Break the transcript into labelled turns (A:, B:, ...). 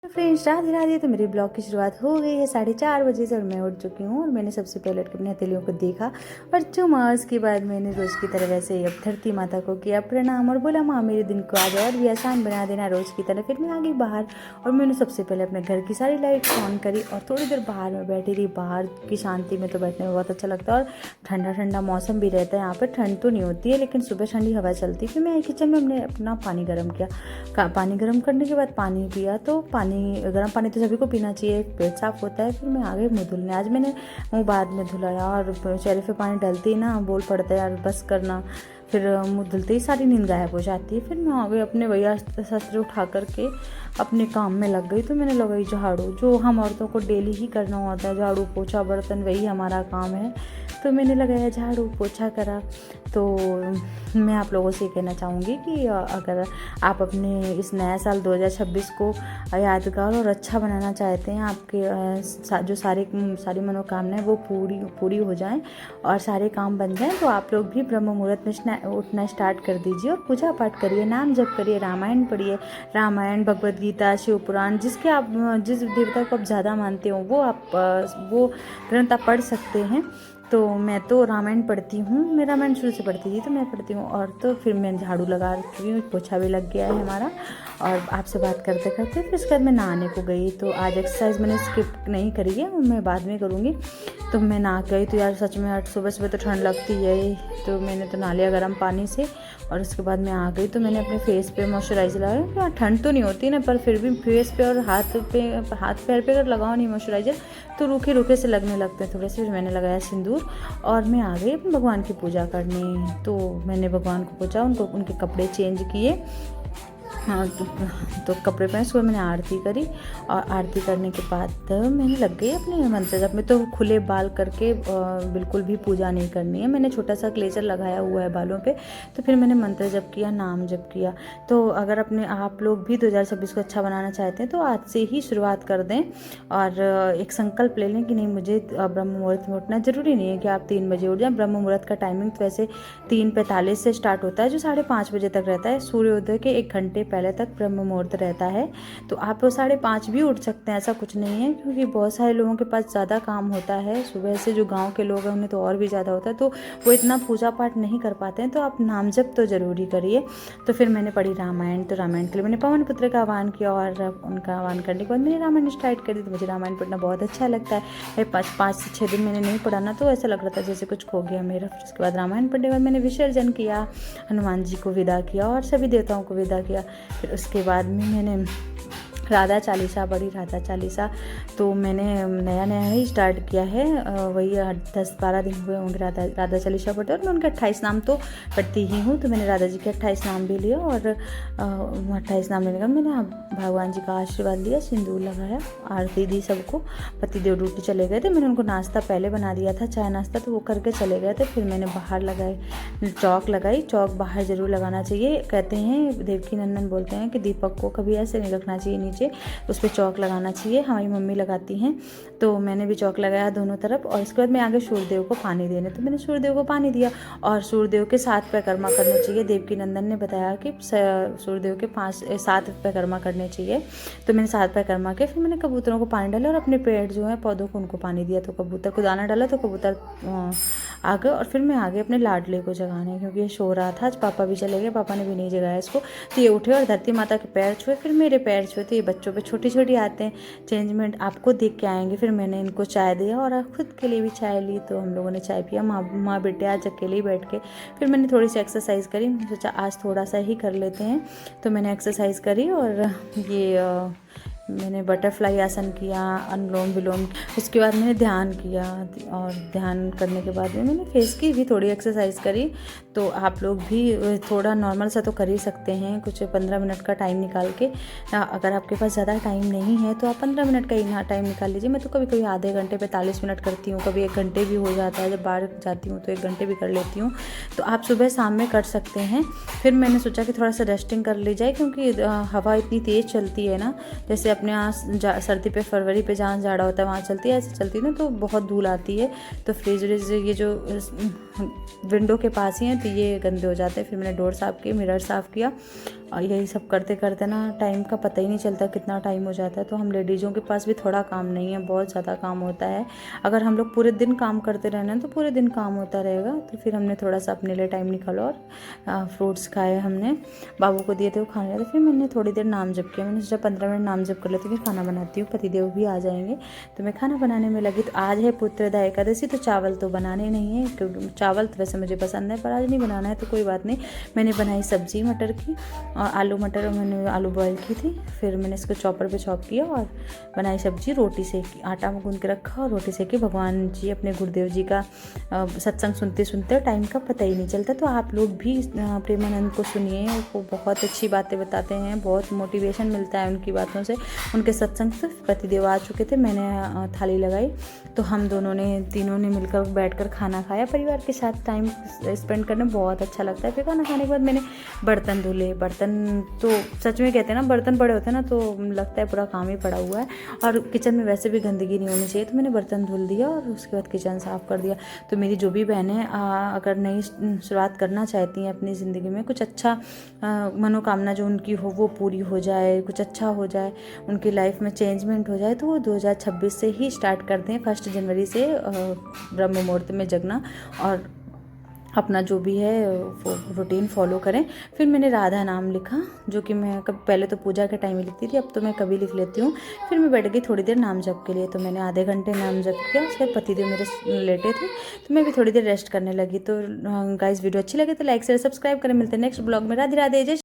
A: तो फ्रेंड्स राधे राधे। तो मेरे ब्लॉग की शुरुआत हो गई है 4:30 बजे से और मैं उठ चुकी हूँ। और मैंने सबसे पहले उठ के अपनी हथेलियों को देखा और चूमा। उसके बाद मैंने रोज़ की तरह वैसे ही अब धरती माता को किया प्रणाम और बोला माँ मेरे दिन को आज और भी आसान बना देना रोज़ की तरह। फिर मैं आ गई बाहर और मैंने सबसे पहले अपने घर की सारी लाइट ऑन करी और थोड़ी देर बाहर में बैठी रही। बाहर की शांति में तो बैठने में बहुत अच्छा लगता है और ठंडा ठंडा मौसम भी रहता है। यहाँ पर ठंड तो नहीं होती है लेकिन सुबह ठंडी हवा चलती है। फिर मैं किचन में हमने अपना पानी गर्म किया। पानी गर्म करने के बाद पानी पिया। तो गर्म पानी तो सभी को पीना चाहिए, पेट साफ होता है। फिर मैं आ गई मुँह धुलने। आज मैंने मुँह बाद में धुलाया और चेहरे पे पानी डलते ही ना बोल पड़ता है यार बस करना। फिर मुँह धुलते ही सारी नींद गायब हो जाती है। फिर मैं आ गई अपने भैया शस्त्र उठा करके अपने काम में लग गई। तो मैंने लगाई झाड़ू, जो हम औरतों को डेली ही करना होता है, झाड़ू पोछा बर्तन वही हमारा काम है। तो मैंने लगाया झाड़ू पोछा करा। तो मैं आप लोगों से कहना चाहूँगी कि अगर आप अपने इस नया साल 2026 को यादगार और अच्छा बनाना चाहते हैं, आपके जो सारी मनोकामनाएं वो पूरी हो जाएं और सारे काम बन जाएं, तो आप लोग भी ब्रह्म मुहूर्त में उठना स्टार्ट कर दीजिए और पूजा पाठ करिए, नाम जप करिए, रामायण पढ़िए। रामायण, भगवद गीता, शिव पुराण, जिस देवता को आप ज़्यादा मानते हो वो ग्रंथ आप पढ़ सकते हैं। तो मैं तो रामायण पढ़ती हूँ, मैं रामायण शुरू से पढ़ती थी तो मैं पढ़ती हूँ। और तो फिर मैं झाड़ू लगा रही हूँ, पोछा भी लग गया है हमारा। और आपसे बात करते करते फिर उसके बाद मैं नहाने को गई। तो आज एक्सरसाइज मैंने स्किप नहीं करी है, मैं बाद में करूँगी। तो मैं नहा गई। तो यार सच में सुबह सुबह तो ठंड लगती है, तो मैंने तो नहा लिया गर्म पानी से। और उसके बाद मैं आ गई तो मैंने अपने फेस पे मॉइस्चराइज़र लगाया, क्योंकि ठंड तो नहीं होती ना, पर फिर भी फेस पे और हाथ पैर पे अगर लगाओ नहीं मॉइस्चराइज़र तो रूखे रूखे से लगने लगते हैं थोड़े से। फिर मैंने लगाया सिंदूर और मैं आ गई अपने भगवान की पूजा करने। तो मैंने भगवान को पूछा, उनके कपड़े चेंज किए। हाँ तो कपड़े पहने, सुबह मैंने आरती करी और आरती करने के बाद मैंने लग गई अपने मंत्र जप में। तो खुले बाल करके बिल्कुल भी पूजा नहीं करनी है। मैंने छोटा सा क्लेचर लगाया हुआ है बालों पे। तो फिर मैंने मंत्र जप किया, नाम जप किया। तो अगर आप लोग भी 2026 को अच्छा बनाना चाहते हैं तो आज से ही शुरुआत कर दें और एक संकल्प ले लें कि नहीं मुझे ब्रह्म मुहूर्त में उठना। ज़रूरी नहीं है कि आप 3 बजे उठ जाएं। ब्रह्म मुहूर्त का टाइमिंग तो वैसे 3:45 से स्टार्ट होता है, जो 5:30 बजे तक रहता है। सूर्योदय के 1 घंटे पहले तक ब्रह्म मुहूर्त रहता है। तो आप 5:30 भी उठ सकते हैं, ऐसा कुछ नहीं है, क्योंकि बहुत सारे लोगों के पास ज़्यादा काम होता है सुबह से। जो गांव के लोग हैं उन्हें तो और भी ज़्यादा होता है, तो वो इतना पूजा पाठ नहीं कर पाते हैं। तो आप नाम जप तो ज़रूरी करिए। तो फिर मैंने पढ़ी रामायण। तो रामायण के लिए मैंने पवन पुत्र का आह्वान किया और उनका आह्वान करने के बाद मैंने रामायण स्टार्ट करी। तो मुझे रामायण पढ़ना बहुत अच्छा लगता है। 5 से 6 दिन मैंने नहीं पढ़ा ना, तो ऐसा लग रहा था जैसे कुछ खो गया मेरा। फिर उसके बाद रामायण पढ़ने के बाद मैंने विसर्जन किया, हनुमान जी को विदा किया और सभी देवताओं को विदा किया। फिर उसके बाद में मैंने राधा चालीसा पढ़ी। राधा चालीसा तो मैंने नया ही स्टार्ट किया है, वही 10-12 दिन हुए होंगे राधा चालीसा पढ़ते। और मैं उनके 28 नाम तो पढ़ती ही हूँ। तो मैंने राधा जी के 28 नाम भी लिए और 28 नाम लेने के बाद मैंने भगवान जी का आशीर्वाद लिया, सिंदूर लगाया, आरती दी सबको। पतिदेव ड्यूटी चले गए थे, मैंने उनको नाश्ता पहले बना दिया था, चाय नाश्ता, तो वो करके चले गए थे। फिर मैंने बाहर चौक लगाई। चौक बाहर ज़रूर लगाना चाहिए। कहते हैं, देवकी नंदन बोलते हैं कि दीपक को कभी ऐसे नहीं रखना चाहिए नीचे, उस पर चौक लगाना चाहिए। हमारी मम्मी लगाती हैं। तो मैंने भी चौक लगाया दोनों तरफ। और इसके बाद मैं आगे सूर्यदेव को पानी देने, तो मैंने सूर्यदेव को पानी दिया। और सूर्यदेव के 7 परिक्रमा करने चाहिए। देवकी नंदन ने बताया कि सूर्यदेव के 7 परिक्रमा करने चाहिए। तो मैंने 7 परिक्रमा के फिर मैंने कबूतरों को पानी डाला और अपने पेड़ जो है पौधों को उनको पानी दिया। तो कबूतर को दाना डाला तो कबूतर आ गए। और फिर मैं आ गई अपने लाडले को जगाने, क्योंकि ये सो रहा था। आज पापा भी चले गए, पापा ने भी नहीं जगाया इसको। तो ये उठे और धरती माता के पैर छुए, फिर मेरे पैर छुए। तो ये बच्चों पे छोटी छोटी आते हैं, चेंजमेंट आपको देख के आएंगे। फिर मैंने इनको चाय दिया और खुद के लिए भी चाय ली। तो हम लोगों ने चाय पिया, माँ बेटे आज अकेले ही बैठ के। फिर मैंने थोड़ी सी एक्सरसाइज करी, मैंने सोचा आज थोड़ा सा ही कर लेते हैं। तो मैंने एक्सरसाइज करी और मैंने बटरफ्लाई आसन किया, अनुलोम विलोम। उसके बाद मैंने ध्यान किया और ध्यान करने के बाद में मैंने फेस की भी थोड़ी एक्सरसाइज करी। तो आप लोग भी थोड़ा नॉर्मल सा तो कर ही सकते हैं, कुछ 15 मिनट का टाइम निकाल के। अगर आपके पास ज़्यादा टाइम नहीं है तो आप 15 मिनट का ही टाइम निकाल लीजिए। मैं तो कभी कभी आधे घंटे 45 मिनट करती हूँ, कभी 1 घंटे भी हो जाता है। जब बाहर जाती हूँ तो 1 घंटे भी कर लेती हूँ। तो आप सुबह शाम में कर सकते हैं। फिर मैंने सोचा कि थोड़ा सा रेस्टिंग कर ली जाए, क्योंकि हवा इतनी तेज़ चलती है ना, जैसे अपने यहाँ सर्दी पे फरवरी पे जहाँ जाड़ा होता है वहाँ चलती है, ऐसे चलती है ना, तो बहुत धूल आती है। तो फ्रिज ये जो विंडो के पास ही है तो ये गंदे हो जाते हैं। फिर मैंने डोर साफ़ किया, मिरर साफ़ किया और यही सब करते करते ना टाइम का पता ही नहीं चलता कितना टाइम हो जाता है। तो हम लेडीज़ों के पास भी थोड़ा काम नहीं है, बहुत ज़्यादा काम होता है। अगर हम लोग पूरे दिन काम करते रहना तो पूरे दिन काम होता रहेगा। तो फिर हमने थोड़ा सा अपने लिए टाइम निकाला और फ्रूट्स खाए हमने, बाबू को दिए थे, वो खाने लगे। फिर मैंने थोड़ी देर नाम जप किया। मैंने सोचा 15 मिनट नाम जप कर लेती हूँ, फिर खाना बनाती हूँ, पतिदेव भी आ जाएंगे। तो मैं खाना बनाने में लगी। तो आज है पुत्रदा एकादशी, तो चावल तो बनाने नहीं है, क्योंकि चावल तो वैसे मुझे पसंद है, पर आज नहीं बनाना है तो कोई बात नहीं। मैंने बनाई सब्जी मटर की और आलू मटर, मैंने आलू बॉयल की थी। फिर मैंने इसको चॉपर पे चॉप किया और बनाई सब्जी, रोटी सेकी, आटा में गूंद के रखा और रोटी सेकी। भगवान जी अपने गुरुदेव जी का सत्संग सुनते सुनते टाइम का पता ही नहीं चलता। तो आप लोग भी प्रेमानंद को सुनिए, वो बहुत अच्छी बातें बताते हैं, बहुत मोटिवेशन मिलता है उनकी बातों से। उनके सत्संग से पतिदेव आ चुके थे, मैंने थाली लगाई, तो हम दोनों ने, तीनों ने मिलकर बैठकर खाना खाया। परिवार के साथ टाइम स्पेंड करना बहुत अच्छा लगता है। फिर खाना खाने के बाद मैंने बर्तन धुले। बर्तन तो सच में कहते हैं ना, बर्तन पड़े होते हैं ना तो लगता है पूरा काम ही पड़ा हुआ है, और किचन में वैसे भी गंदगी नहीं होनी चाहिए। तो मैंने बर्तन धुल दिया और उसके बाद किचन साफ़ कर दिया। तो मेरी जो भी बहनें अगर नई शुरुआत करना चाहती हैं अपनी ज़िंदगी में, कुछ अच्छा मनोकामना जो उनकी हो वो पूरी हो जाए, कुछ अच्छा हो जाए, उनकी लाइफ में चेंजमेंट हो जाए, तो वो 2026 से ही स्टार्ट कर दें। 1 जनवरी से ब्रह्म मुहूर्त में जगना और अपना जो भी है वो रूटीन फॉलो करें। फिर मैंने राधा नाम लिखा, जो कि मैं कब पहले तो पूजा के टाइम ही लिखती थी, अब तो मैं कभी लिख लेती हूँ। फिर मैं बैठ गई थोड़ी देर नाम जप के लिए। तो मैंने आधे घंटे नाम जप किया। उसके बाद पतिदेव मेरे लेटे थे, तो मैं भी थोड़ी देर रेस्ट करने लगी। तो गाइस, वीडियो अच्छी लगे तो लाइक शेयर सब्सक्राइब करें। मिलते हैं नेक्स्ट ब्लॉग में। राधे राधे, जय